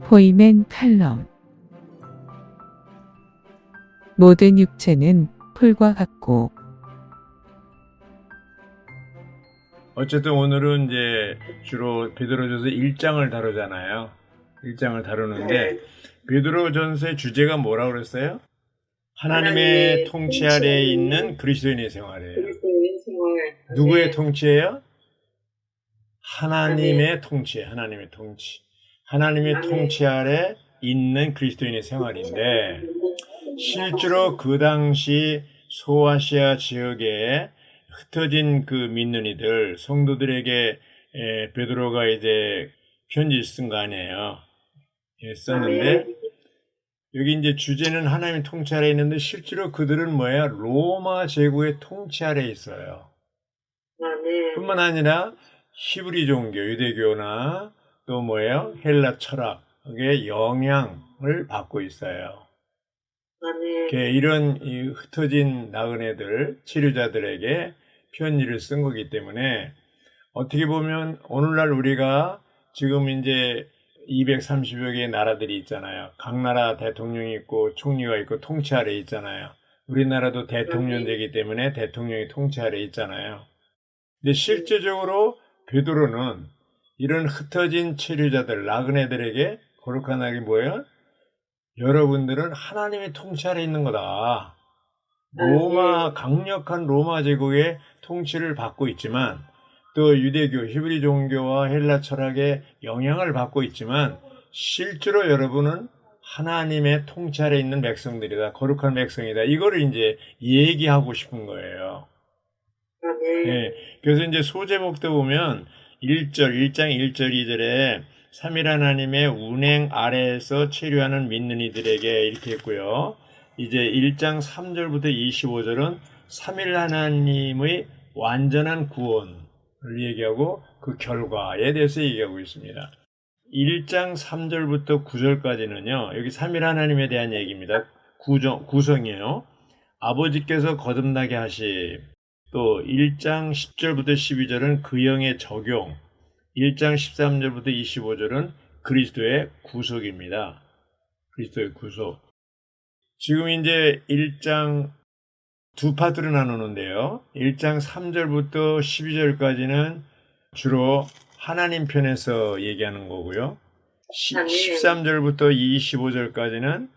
포이맨 칼럼. 모든 육체는 풀과 같고. 어쨌든 오늘은 이제 주로 베드로전서 1장을 다루잖아요. 1장을 다루는데 베드로전서의 주제가 뭐라고 그랬어요? 하나님의 통치 아래에 있는 그리스도인의 생활이에요. 누구의 통치예요? 하나님의 통치예요. 하나님의 통치. 하나님의 통치 아래 있는 그리스도인의 생활인데 실제로 그 당시 소아시아 지역에 흩어진 그 믿는 이들, 성도들에게 베드로가 이제 편지를 쓴 거 아니에요. 썼는데 여기 이제 주제는 하나님의 통치 아래에 있는데 실제로 그들은 뭐예요? 로마 제국의 통치 아래에 있어요. 뿐만 아니라 히브리 종교, 유대교나 또 뭐예요? 헬라 철학의 영향을 받고 있어요. 이런 흩어진 나그네들, 치료자들에게 편지를 쓴 거기 때문에 어떻게 보면 오늘날 우리가 지금 이제 230여 개의 나라들이 있잖아요. 각 나라 대통령이 있고 총리가 있고 통치 아래 있잖아요. 우리나라도 대통령제이기 때문에 대통령이 통치 아래 있잖아요. 근데 실제적으로 베드로는 이런 흩어진 치료자들, 나그네들에게 거룩한 낙이 뭐예요? 여러분들은 하나님의 통치 아래 있는 거다. 강력한 로마 제국의 통치를 받고 있지만 또 유대교, 히브리 종교와 헬라 철학의 영향을 받고 있지만 실제로 여러분은 하나님의 통치 아래 있는 백성들이다. 거룩한 백성이다. 이거를 이제 얘기하고 싶은 거예요. 그래서 이제 소제목도 보면 1장 1절 2절에 3일 하나님의 운행 아래에서 체류하는 믿는 이들에게 이렇게 했고요. 이제 1장 3절부터 25절은 3일 하나님의 완전한 구원을 얘기하고 그 결과에 대해서 얘기하고 있습니다. 1장 3절부터 9절까지는요. 여기 3일 하나님에 대한 얘기입니다. 구성이에요. 아버지께서 거듭나게 하심. 또 1장 10절부터 12절은 그 영의 적용. 1장 13절부터 25절은 그리스도의 구속입니다. 그리스도의 구속. 지금 이제 1장 두 파트로 나누는데요. 1장 3절부터 12절까지는 주로 하나님 편에서 얘기하는 거고요. 13절부터 25절까지는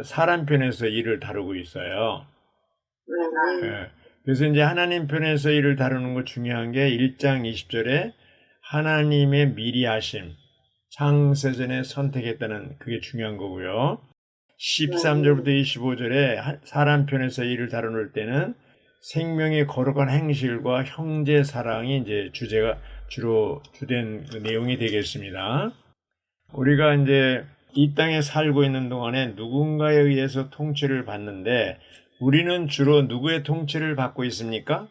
사람 편에서 일을 다루고 있어요. 그래서 이제 하나님 편에서 일을 다루는 거 중요한 게 1장 20절에 하나님의 미리 하심, 창세전에 선택했다는 그게 중요한 거고요. 13절부터 25절에 사람 편에서 일을 다룰 때는 생명의 거룩한 행실과 형제 사랑이 이제 주로 주된 그 내용이 되겠습니다. 우리가 이제 이 땅에 살고 있는 동안에 누군가에 의해서 통치를 받는데 우리는 주로 누구의 통치를 받고 있습니까?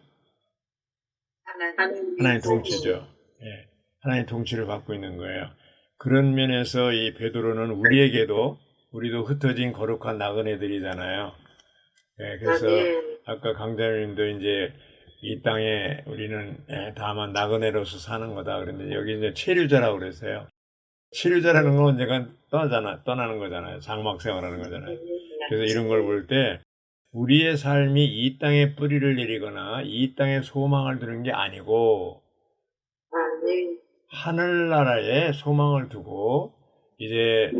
하나님의 통치죠. 하나님의 통치를 받고 있는 거예요. 그런 면에서 이 베드로는 우리도 흩어진 거룩한 나그네들이잖아요. 그래서 아까 강자님도 이제 이 땅에 우리는 다만 나그네로서 사는 거다. 그런데 여기 이제 체류자라고 그랬어요. 체류자라는 건 언젠가 떠나는 거잖아요. 장막 생활하는 거잖아요. 그래서 이런 걸 볼 때 우리의 삶이 이 땅에 뿌리를 내리거나 이 땅에 소망을 두는 게 아니고 하늘나라에 소망을 두고 이제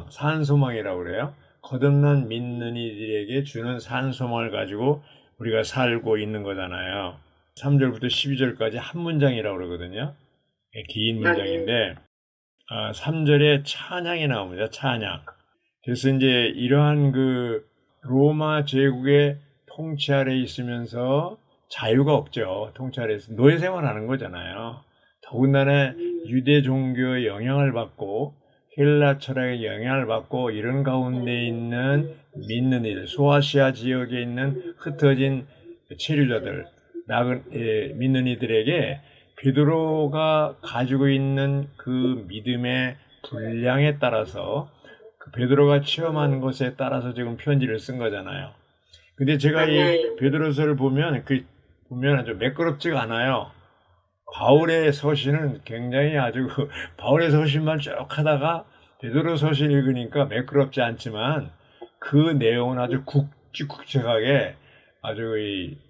산소망이라고 그래요. 거듭난 믿는 이들에게 주는 산소망을 가지고 우리가 살고 있는 거잖아요. 3절부터 12절까지 한 문장이라고 그러거든요. 긴 문장인데 3절에 찬양이 나옵니다. 찬양. 그래서 이제 이러한 그 로마 제국의 통치 아래 있으면서 자유가 없죠. 통치 아래에서 노예 생활하는 거잖아요. 더군다나 유대 종교의 영향을 받고 헬라 철학의 영향을 받고 이런 가운데 있는 믿는 이들, 소아시아 지역에 있는 흩어진 체류자들, 믿는 이들에게 베드로가 가지고 있는 그 믿음의 분량에 따라서 그 베드로가 체험한 것에 따라서 지금 편지를 쓴 거잖아요. 근데 제가 이 베드로서를 보면 아주 매끄럽지가 않아요. 바울의 서신은 굉장히 아주 바울의 서신만 쭉 하다가 베드로 서신 읽으니까 매끄럽지 않지만 그 내용은 아주 굵직굵직하게 아주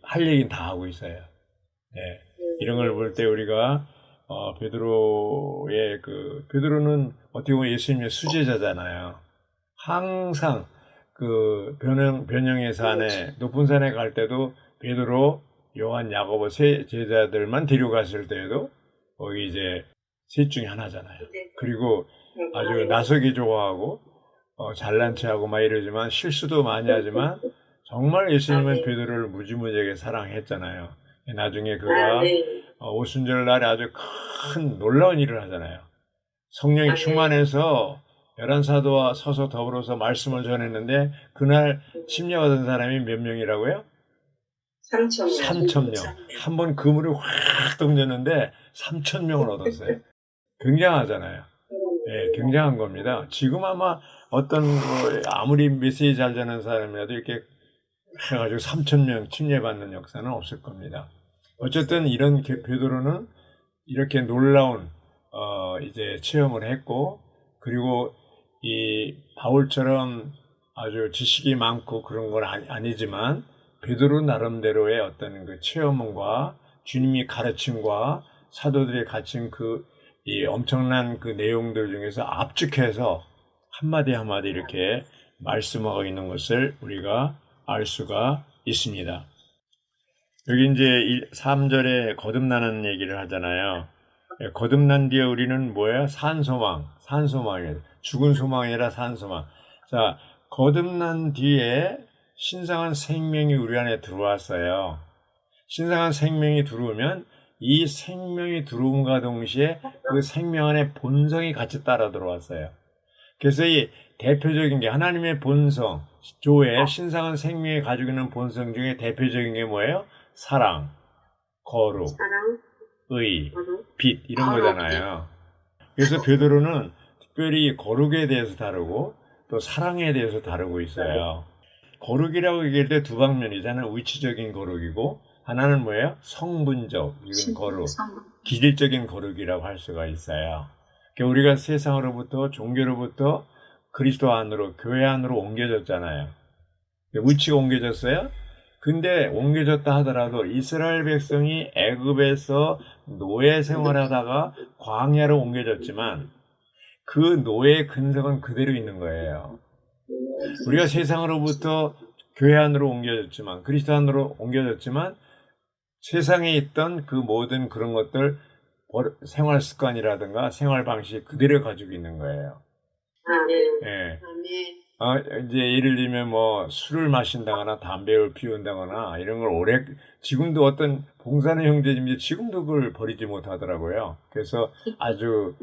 할 얘기는 다 하고 있어요. 네. 이런 걸 볼 때 우리가 베드로는 어떻게 보면 예수님의 수제자잖아요. 항상 그 변형의 산에 높은 산에 갈 때도 베드로, 요한, 야고보 세 제자들만 데려갔을 때에도 거기 이제 셋 중에 하나잖아요. 그리고 아주 나서기 좋아하고 잘난 체하고 막 이러지만 실수도 많이 하지만 정말 예수님은 베드로를 무지무지하게 사랑했잖아요. 나중에 그가 오순절 날에 아주 큰 놀라운 일을 하잖아요. 성령이 충만해서 11사도와 서서 더불어서 말씀을 전했는데 그날 침례받은 사람이 몇 명이라고요? 3,000명. 한 번 그물을 확 던졌는데 3,000명을 얻었어요. 굉장하잖아요. 예, 굉장한 겁니다. 지금 아마 어떤 아무리 메시지 잘 전하는 사람이라도 이렇게 해가지고 3,000명 침례받는 역사는 없을 겁니다. 어쨌든 이런 베드로는 이렇게 놀라운 이제 체험을 했고, 그리고 이 바울처럼 아주 지식이 많고 그런 건 아니지만 베드로 나름대로의 어떤 그 체험과 주님이 가르침과 사도들이 가르친 이 엄청난 그 내용들 중에서 압축해서 한마디 한마디 이렇게 말씀하고 있는 것을 우리가 알 수가 있습니다. 여기 이제 3절에 거듭나는 얘기를 하잖아요. 거듭난 뒤에 우리는 뭐예요? 산소망이에요. 죽은 소망이 아니라 산소망. 자, 거듭난 뒤에 신성한 생명이 우리 안에 들어왔어요. 신성한 생명이 들어오면 이 생명이 들어옴과 동시에 그 생명 안에 본성이 같이 따라 들어왔어요. 그래서 이 대표적인 게 하나님의 본성, 조에 신성한 생명이 가지고 있는 본성 중에 대표적인 게 뭐예요? 사랑, 거룩, 의, 빛 이런 거잖아요. 그래서 베드로는 특별히 거룩에 대해서 다루고 또 사랑에 대해서 다루고 있어요. 거룩이라고 얘기할 때 두 방면이잖아요. 위치적인 거룩이고 하나는 뭐예요? 성분적인 거룩, 기질적인 거룩이라고 할 수가 있어요. 그러니까 우리가 세상으로부터 종교로부터 그리스도 안으로 교회 안으로 옮겨졌잖아요. 위치가 옮겨졌어요. 근데 옮겨졌다 하더라도 이스라엘 백성이 애굽에서 노예 생활하다가 광야로 옮겨졌지만 그 노예의 근성은 그대로 있는 거예요. 우리가 세상으로부터 교회 안으로 옮겨졌지만 그리스도 안으로 옮겨졌지만 세상에 있던 그 모든 그런 것들 생활 습관이라든가 생활 방식 그대로 가지고 있는 거예요. 예. 이제 예를 들면 뭐 술을 마신다거나 담배를 피운다거나 이런 걸 지금도 어떤 봉사는 형제님들이 지금도 그걸 버리지 못하더라고요. 그래서 아주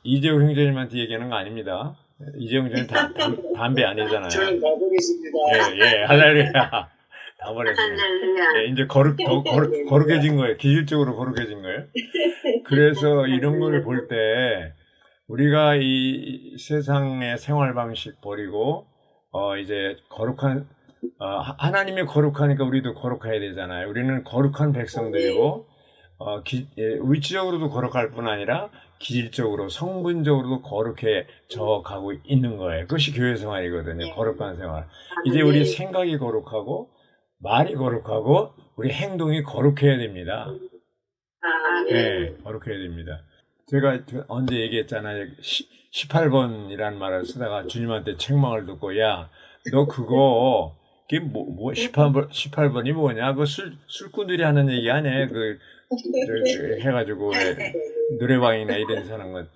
이재호 형제님한테 얘기하는 거 아닙니다. 이재호 형제님 담배 아니잖아요. 저는 다 버렸습니다. 예, 할렐루야. 다 버렸어요. 예, 이제 거룩해진 거예요. 기질적으로 거룩해진 거예요. 그래서 이런 걸 볼 때 우리가 이 세상의 생활 방식 버리고 이제 거룩한 하나님이 거룩하니까 우리도 거룩해야 되잖아요. 우리는 거룩한 백성들이고 위치적으로도 거룩할 뿐 아니라 기질적으로 성분적으로도 거룩해져 가고 있는 거예요. 그것이 교회 생활이거든요. 거룩한 생활. 이제 우리 생각이 거룩하고 말이 거룩하고 우리 행동이 거룩해야 됩니다. 네, 거룩해야 됩니다. 제가 언제 얘기했잖아요. 18번이라는 말을 쓰다가 주님한테 책망을 듣고 야, 너 그거 18번이 뭐냐? 그 술꾼들이 하는 얘기 아니에요? 해가지고 노래방이나 이런 데서 하는 건.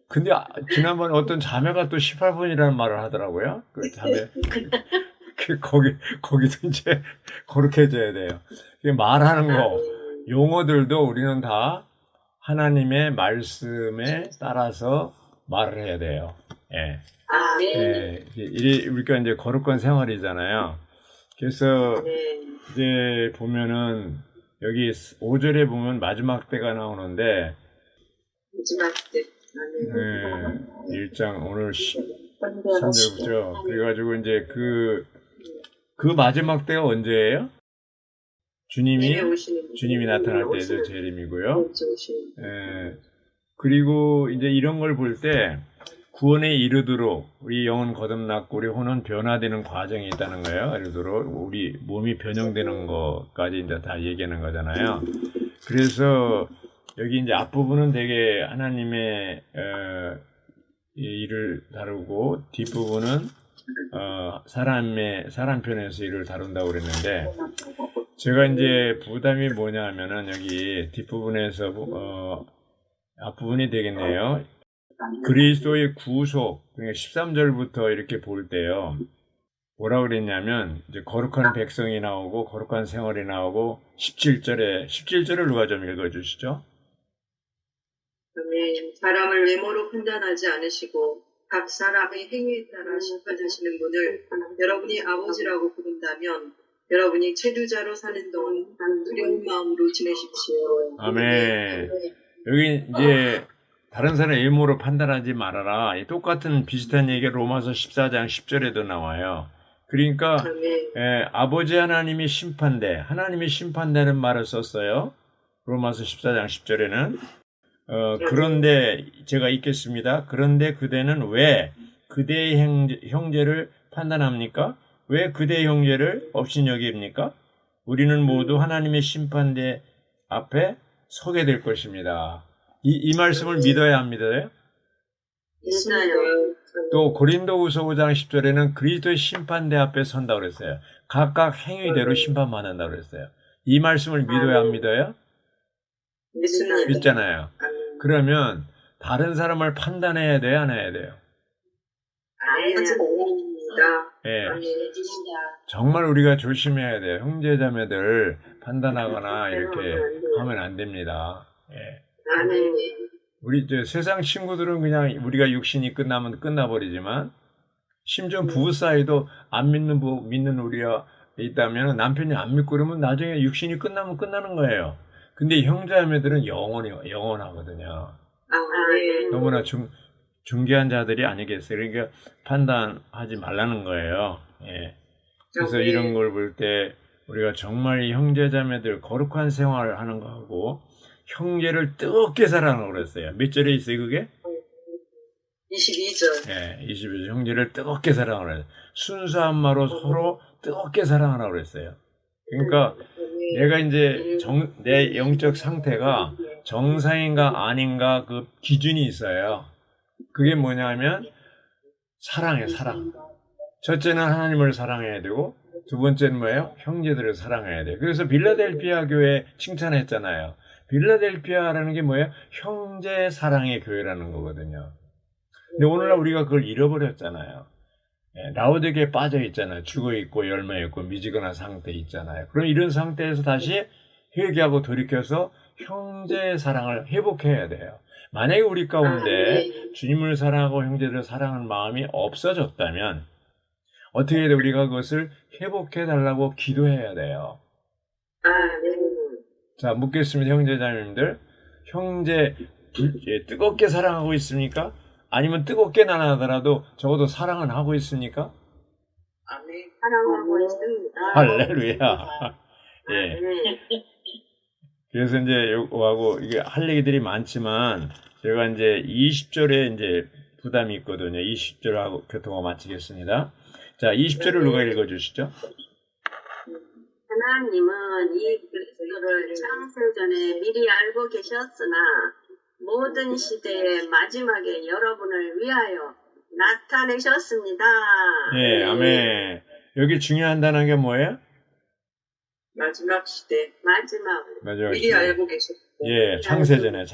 근데 지난번 어떤 자매가 또 18번이라는 말을 하더라고요. 그 자매 거기도 이제 거룩해져야 돼요. 말하는 거 용어들도 우리는 다 하나님의 말씀에 따라서 말을 해야 돼요. 예. 우리가 이제 거룩한 생활이잖아요. 그래서 이제 보면은 여기 5절에 보면 마지막 때가 나오는데 마지막 때 1장 오늘 3절부터 그래가지고 이제 그 마지막 때가 언제예요? 주님이 오시는 주님이 나타날 때도 오시는 재림이고요. 오시는 예, 그리고 이제 이런 걸 볼 때 구원에 이르도록 우리 영은 거듭났고 우리 혼은 변화되는 과정이 있다는 거예요. 이르도록 우리 몸이 변형되는 것까지 이제 다 얘기하는 거잖아요. 그래서 여기 이제 앞부분은 되게 하나님의 이 일을 다루고 뒷부분은 사람 편에서 일을 다룬다고 그랬는데 제가 이제 부담이 뭐냐 하면은 여기 뒷부분에서 앞부분이 되겠네요. 그리스도의 구속, 그러니까 13절부터 이렇게 볼 때요. 뭐라 그랬냐면, 이제 거룩한 백성이 나오고, 거룩한 생활이 나오고, 17절을 누가 좀 읽어주시죠? 아멘. 사람을 외모로 판단하지 않으시고 각 사람의 행위에 따라 심판하시는 분을 여러분이 아버지라고 부른다면 여러분이 체류자로 사는 동안 두려운 마음으로 지내십시오. 아멘. 여기 이제 다른 사람 외모로 판단하지 말아라. 이 똑같은 비슷한 얘기가 로마서 14장 10절에도 나와요. 그러니까 아멘. 아버지 하나님이 심판대, 하나님이 심판대는 말을 썼어요. 로마서 14장 10절에는 그런데 제가 읽겠습니다. 그런데 그대는 왜 그대의 형제를 판단합니까? 왜 그대의 형제를 업신여깁니까? 우리는 모두 하나님의 심판대 앞에 서게 될 것입니다. 이 말씀을 믿어야 합니다. 믿어요. 또 고린도후서 5장 10절에는 그리스도의 심판대 앞에 선다고 그랬어요. 각각 행위대로 심판받는다고 그랬어요. 이 말씀을 믿어야 합니다요? 믿습니다. 믿잖아요. 그러면 다른 사람을 판단해야 돼요, 안 해야 돼요? 하지 말랍니다. 예. 아멘. 정말 우리가 조심해야 돼요. 형제자매들 판단하거나 이렇게 하면 안 됩니다. 예. 아멘. 우리 세상 친구들은 그냥 우리가 육신이 끝나면 끝나버리지만 심지어 부부 사이도 안 믿는 우리가 있다면 남편이 안 믿고 그러면 나중에 육신이 끝나면 끝나는 거예요. 근데 형제자매들은 영원하거든요. 아멘. 너무나 중개한 자들이 아니겠어요. 그러니까 판단하지 말라는 거예요. 예. 그래서 아멘. 이런 걸 볼 때 우리가 정말 이 형제자매들 거룩한 생활을 하는 거하고 형제를 뜨겁게 사랑하라고 그랬어요. 몇 절에 있어요, 그게? 22절. 예, 22절. 형제를 뜨겁게 사랑하라고 그랬어요. 순수한 마로 서로 뜨겁게 사랑하라고 그랬어요. 그러니까 내가 이제 내 영적 상태가 정상인가 아닌가 그 기준이 있어요. 그게 뭐냐면 사랑이에요, 사랑. 첫째는 하나님을 사랑해야 되고 두 번째는 뭐예요? 형제들을 사랑해야 돼요. 그래서 빌라델피아 교회 칭찬했잖아요. 빌라델피아라는 게 뭐예요? 형제 사랑의 교회라는 거거든요. 근데 오늘날 우리가 그걸 잃어버렸잖아요. 라오디게에 빠져 있잖아요. 죽어 있고 열매 있고 미지근한 상태에 있잖아요. 그럼 이런 상태에서 다시 회개하고 돌이켜서 형제 사랑을 회복해야 돼요. 만약에 우리 가운데 주님을 사랑하고 형제들을 사랑하는 마음이 없어졌다면 어떻게 해야 돼? 우리가 그것을 회복해 달라고 기도해야 돼요. 자, 묻겠습니다. 형제자매님들. 형제 뜨겁게 사랑하고 있습니까? 아니면 뜨겁게는 안 하더라도 적어도 사랑은 하고 있습니까? 아멘. 사랑하고 있습니다. 할렐루야. 예. 그래서 이제 요거하고 이게 할 얘기들이 많지만 제가 이제 20절에 이제 부담이 있거든요. 20절하고 교통하고 마치겠습니다. 자, 20절을 누가 읽어주시죠? 하나님은 이 그리스도를 창세전에 미리 알고 계셨으나 모든 시대의 마지막에 여러분을 위하여 나타내셨습니다. 예, 아멘. 여기 중요한다는 게 뭐예요? 마지막 시대. 마지막 미리 시대. 알고 계셨고. 예, 창세전에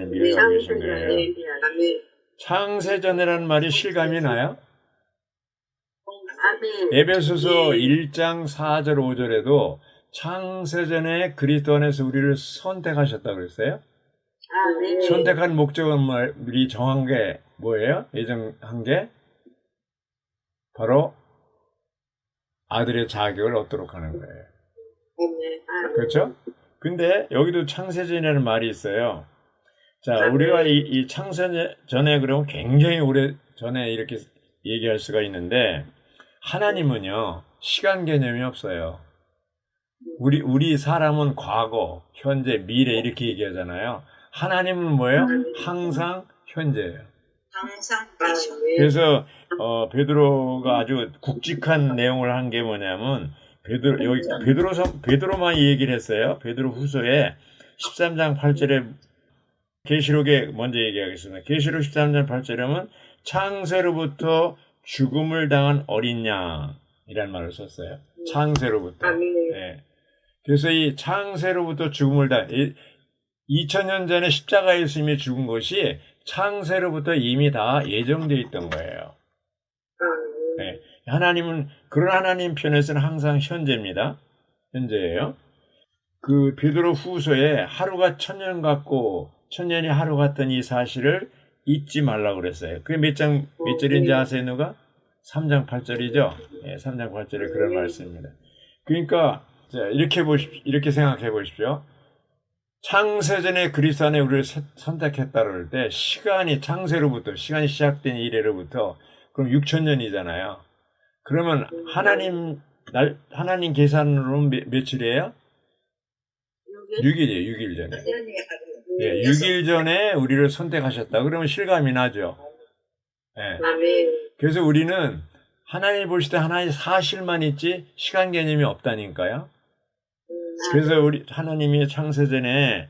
미리 알고 계신 거예요. 아멘. 창세전이라는 말이 실감이 나요? 아멘. 에베소서 1장 4절 5절에도 창세전에 그리스도 안에서 우리를 선택하셨다고 그랬어요? 아멘. 선택한 목적은 미리 정한 게 뭐예요? 예정한 게 바로 아들의 자격을 얻도록 하는 거예요. 아멘. 그렇죠? 근데 여기도 창세전이라는 말이 있어요. 자, 우리가 이 창세전에 그러면 굉장히 오래 전에 이렇게 얘기할 수가 있는데 하나님은요, 시간 개념이 없어요. 우리 사람은 과거, 현재, 미래 이렇게 얘기하잖아요. 하나님은 뭐예요? 항상 현재예요. 항상 계셔. 그래서 베드로가 아주 굵직한 내용을 한 게 뭐냐면 여기 베드로만 이 얘기를 했어요. 베드로 후서에 13장 8절에 계시록에 먼저 얘기하겠습니다. 계시록 13장 8절에 하면 창세로부터 죽음을 당한 어린 양이라는 말을 썼어요. 창세로부터. 네. 그래서 이 창세로부터 죽음을 당한 2000년 전에 십자가에 예수님이 죽은 것이 창세로부터 이미 다 예정되어 있던 거예요. 네. 하나님은 그런 하나님 편에서는 항상 현재입니다. 현재예요. 그 베드로 후서에 하루가 천년 같고 천년이 하루 같던 이 사실을 잊지 말라고 그랬어요. 그게 몇 절인지 아세요, 누가? 3장 8절이죠. 네, 3장 8절에 그런 말씀입니다. 그러니까 자, 이렇게 생각해 보십시오. 창세전에 그리스도 안에 우리를 선택했다 그럴 때 시간이 시간이 시작된 이래로부터 그럼 6천년이잖아요. 그러면 하나님 계산으로 며칠이에요? 6일이에요. 6일 전에. 예, 6일 전에 우리를 선택하셨다. 그러면 실감이 나죠. 예. 그래서 우리는 하나님 보실 때 하나의 사실만 있지 시간 개념이 없다니까요. 그래서 하나님이 창세전에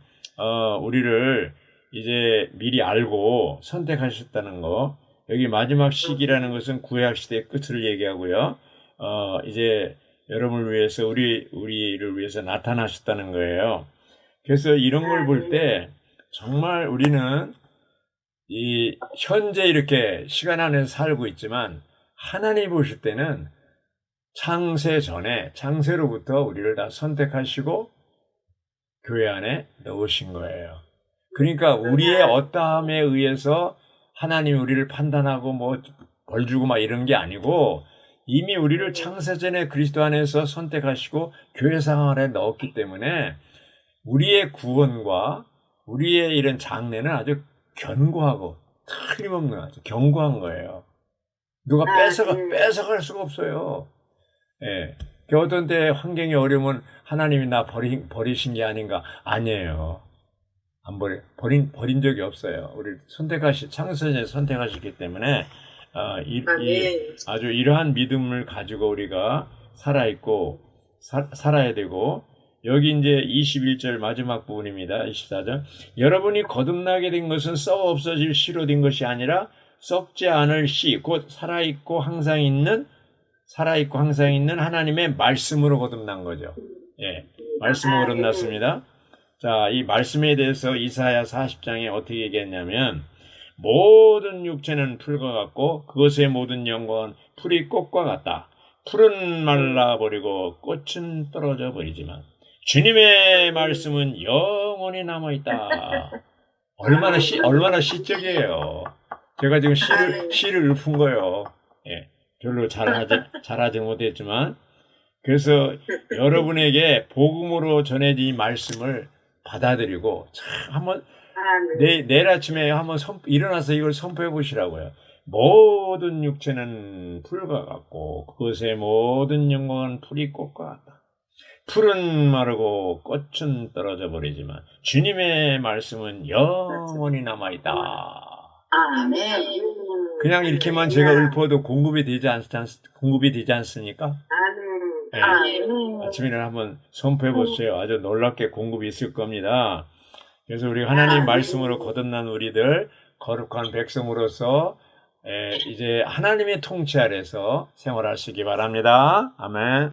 우리를 이제 미리 알고 선택하셨다는 거. 여기 마지막 시기라는 것은 구약 시대의 끝을 얘기하고요. 이제 여러분을 위해서 우리를 위해서 나타나셨다는 거예요. 그래서 이런 걸 볼 때 정말 우리는 이 현재 이렇게 시간 안에서 살고 있지만 하나님 보실 때는 창세 전에 창세로부터 우리를 다 선택하시고 교회 안에 넣으신 거예요. 그러니까 우리의 어떠함에 의해서 하나님이 우리를 판단하고 뭐 벌 주고 막 이런 게 아니고 이미 우리를 창세 전에 그리스도 안에서 선택하시고 교회 상황에 넣었기 때문에 우리의 구원과 우리의 이런 장래는 아주 견고하고 틀림없는 아주 견고한 거예요. 누가 뺏어갈 수가 없어요. 예. 어떤 때 환경이 어려우면 하나님이 나 버리신 게 아닌가? 아니에요. 안 버린 적이 없어요. 우리 창세전에 선택하셨기 때문에 아주 이러한 믿음을 가지고 우리가 살아야 되고, 여기 이제 21절 마지막 부분입니다. 24절. 여러분이 거듭나게 된 것은 썩어 없어질 씨로 된 것이 아니라 썩지 않을 씨, 곧 살아있고 항상 있는 하나님의 말씀으로 거듭난 거죠. 예. 말씀으로 거듭났습니다. 자, 이 말씀에 대해서 이사야 40장에 어떻게 얘기했냐면, 모든 육체는 풀과 같고 그것의 모든 영광은 풀이 꽃과 같다. 풀은 말라버리고 꽃은 떨어져 버리지만 주님의 말씀은 영원히 남아있다. 얼마나 시적이에요. 제가 지금 시를 읊은 거예요. 예, 별로 잘하지 못했지만, 그래서 여러분에게 복음으로 전해진 이 말씀을 받아들이고 한번 내일 아침에 한번 일어나서 이걸 선포해 보시라고요. 모든 육체는 풀과 같고 그것의 모든 영광은 풀이 꽃과 같다. 풀은 마르고 꽃은 떨어져 버리지만 주님의 말씀은 영원히 남아있다. 아멘. 그냥 이렇게만 제가 읊어도 공급이 되지 않습니까? 네. 아침에는 한번 선포해 보세요. 아주 놀랍게 공급이 있을 겁니다. 그래서 우리 하나님 말씀으로 거듭난 우리들, 거룩한 백성으로서 이제 하나님의 통치 아래서 생활하시기 바랍니다. 아멘.